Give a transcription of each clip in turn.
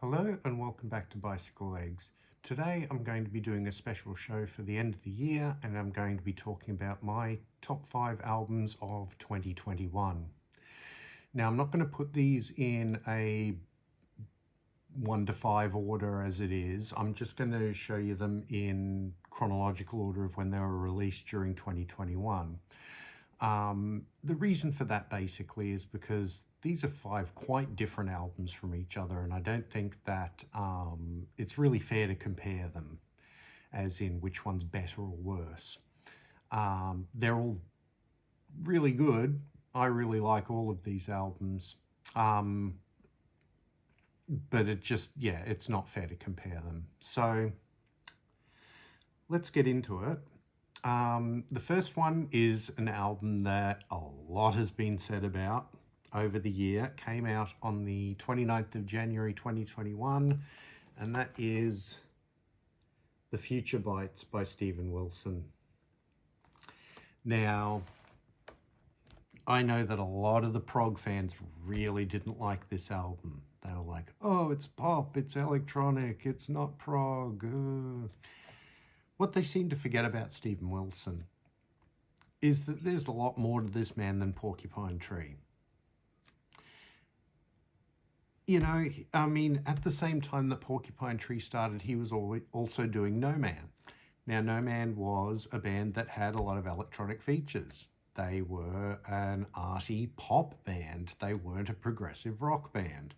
Hello and welcome back to Bicyclelegs. Today I'm going to be doing a special show for the end of the year, and I'm going to be talking about my top 5 albums of 2021. Now, I'm not going to put these in a 1 to 5 order as it is. I'm just going to show you them in chronological order of when they were released during 2021. The reason for that basically is because these are 5 quite different albums from each other, and I don't think that it's really fair to compare them, as in which one's better or worse. They're all really good. I really like all of these albums, but it's not fair to compare them. So let's get into it. The first one is an album that a lot has been said about over the year. It came out on the 29th of January 2021, and that is The Future Bites by Steven Wilson. Now, I know that a lot of the prog fans really didn't like this album. They were like, oh, it's pop, it's electronic, it's not prog. What they seem to forget about Steven Wilson is that there's a lot more to this man than Porcupine Tree. You know, I mean, at the same time that Porcupine Tree started, he was also doing No Man. Now, No Man was a band that had a lot of electronic features. They were an arty pop band. They weren't a progressive rock band.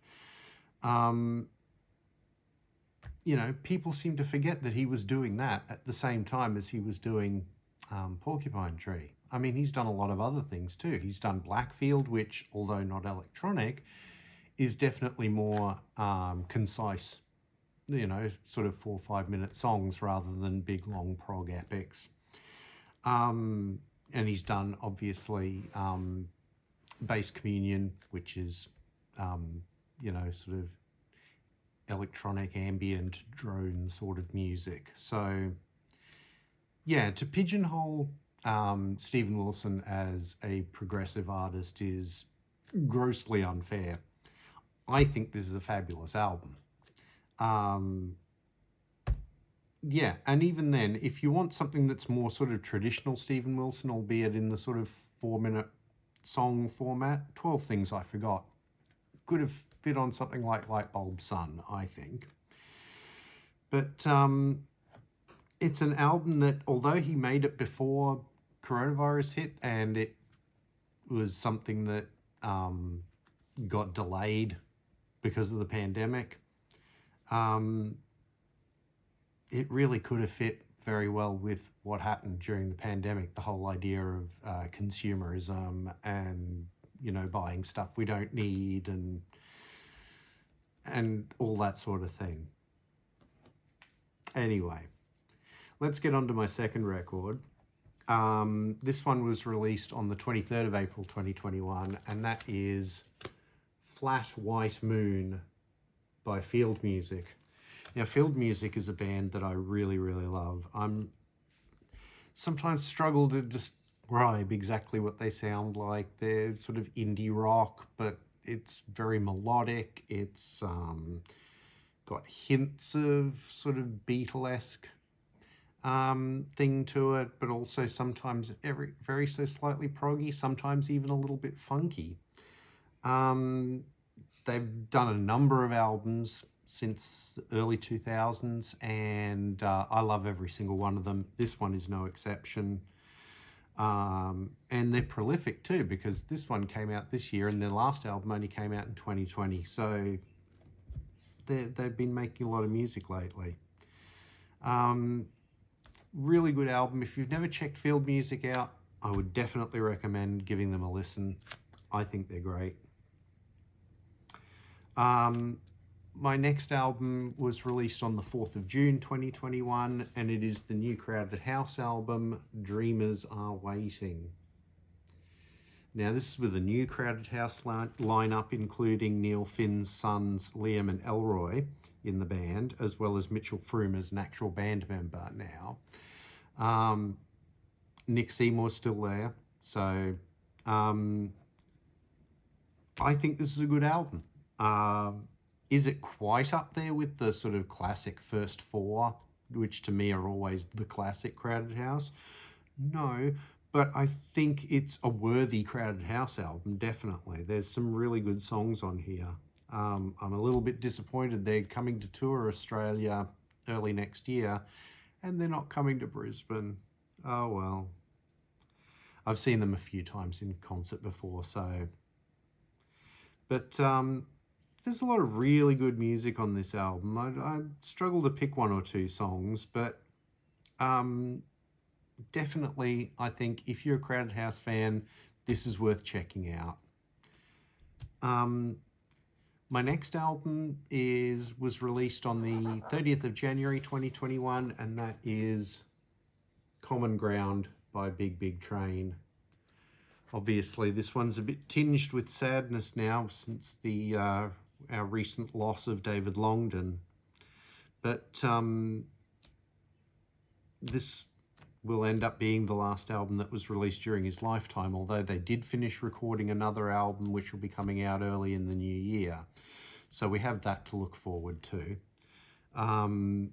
You know, people seem to forget that he was doing that at the same time as he was doing Porcupine Tree. I mean, he's done a lot of other things too. He's done Blackfield, which, although not electronic, is definitely more concise, you know, sort of 4 or 5 minute songs rather than big long prog epics. And he's done, obviously, Bass Communion, which is, you know, sort of electronic ambient drone sort of music. So yeah, to pigeonhole Steven Wilson as a progressive artist is grossly unfair. I think this is a fabulous album. Yeah, and even then, if you want something that's more sort of traditional Steven Wilson, albeit in the sort of 4-minute song format, 12 Things I Forgot could have fit on something like Light Bulb Sun, I think. But it's an album that, although he made it before coronavirus hit, and it was something that got delayed because of the pandemic, it really could have fit very well with what happened during the pandemic, the whole idea of consumerism and, you know, buying stuff we don't need and all that sort of thing. Anyway, let's get on to my second record. This one was released on the 23rd of April 2021, and that is Flat White Moon by Field Music. Now, Field Music is a band that I really, really love. I'm sometimes struggle to describe exactly what they sound like. They're sort of indie rock, but it's very melodic. It's got hints of sort of Beatlesque thing to it, but also sometimes very so slightly proggy, sometimes even a little bit funky. They've done a number of albums since the early 2000s, and I love every single one of them. This one is no exception. And they're prolific too, because this one came out this year and their last album only came out in 2020. So they've been making a lot of music lately. Really good album. If you've never checked Field Music out, I would definitely recommend giving them a listen. I think they're great. My next album was released on the 4th of June 2021, and it is the new Crowded House album, Dreamers Are Waiting. Now, this is with a new Crowded House lineup, including Neil Finn's sons Liam and Elroy in the band, as well as Mitchell Froome as an actual band member now. Nick Seymour's still there, so I think this is a good album. Is it quite up there with the sort of classic first four, which to me are always the classic Crowded House? No, but I think it's a worthy Crowded House album, definitely. There's some really good songs on here. I'm a little bit disappointed they're coming to tour Australia early next year and they're not coming to Brisbane. Oh well. I've seen them a few times in concert before, so... But there's a lot of really good music on this album. I struggle to pick one or two songs, but definitely I think if you're a Crowded House fan, this is worth checking out. My next album was released on the 30th of January 2021, and that is Common Ground by Big Big Train. Obviously, this one's a bit tinged with sadness now since our recent loss of David Longdon. But this will end up being the last album that was released during his lifetime, although they did finish recording another album which will be coming out early in the new year. So we have that to look forward to. And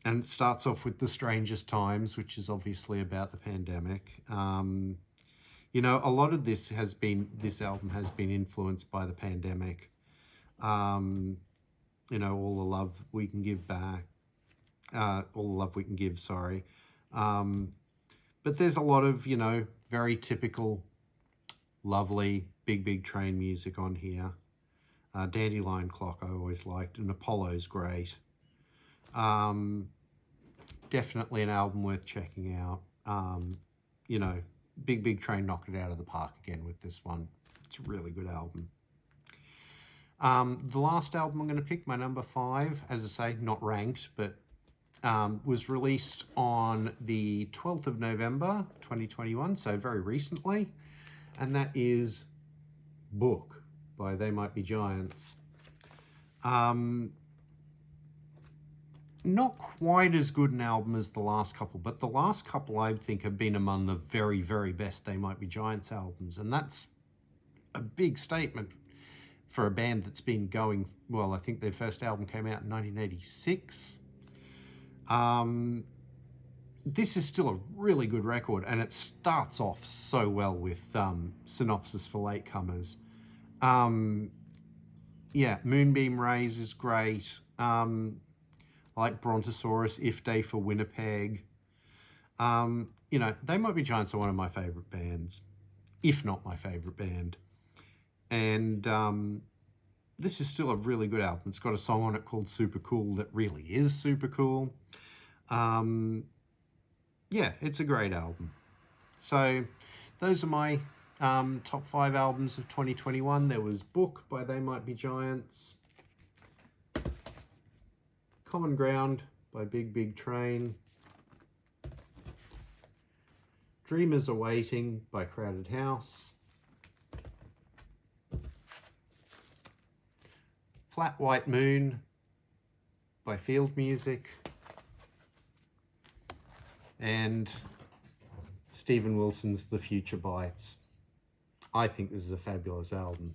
it starts off with The Strangest Times, which is obviously about the pandemic. You know, a lot of this album has been influenced by the pandemic. You know, All the Love We Can Give Back. All the Love We Can Give, sorry. But there's a lot of, you know, very typical, lovely, Big Big Train music on here. Dandelion Clock I always liked, and Apollo's great. Definitely an album worth checking out. You know, Big Big Train knocked it out of the park again with this one. It's a really good album. The last album I'm going to pick, my number 5, as I say, not ranked, but was released on the 12th of November 2021, so very recently, and that is Book by They Might Be Giants. Not quite as good an album as the last couple, but the last couple I think have been among the very, very best They Might Be Giants albums, and that's a big statement for a band that's been going, well, I think their first album came out in 1986. This is still a really good record, and it starts off so well with Synopsis for Latecomers. Yeah, Moonbeam Rays is great. I like Brontosaurus, If Day for Winnipeg. You know, They Might Be Giants are one of my favourite bands, if not my favourite band. And this is still a really good album. It's got a song on it called Super Cool that really is super cool. Yeah, it's a great album. So those are my top 5 albums of 2021. There was Book by They Might Be Giants, Common Ground by Big Big Train, Dreamers Are Waiting by Crowded House, Flat White Moon by Field Music, and Stephen Wilson's The Future Bites. I think this is a fabulous album.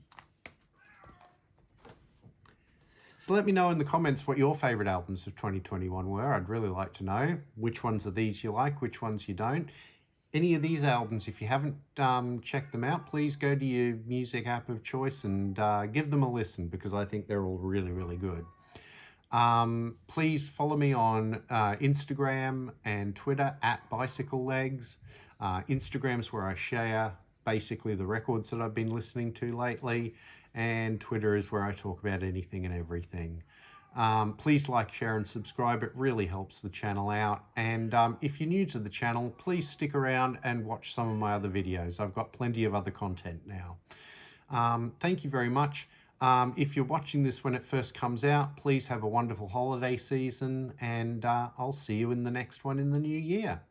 So let me know in the comments what your favourite albums of 2021 were. I'd really like to know which ones of these you like, which ones you don't. Any of these albums, if you haven't checked them out, please go to your music app of choice and give them a listen, because I think they're all really, really good. Please follow me on Instagram and Twitter at bicyclelegs. Instagram's where I share basically the records that I've been listening to lately, and Twitter is where I talk about anything and everything. Please like, share and subscribe. It really helps the channel out. And if you're new to the channel, please stick around and watch some of my other videos. I've got plenty of other content now. Thank you very much. If you're watching this when it first comes out, please have a wonderful holiday season, and I'll see you in the next one in the new year.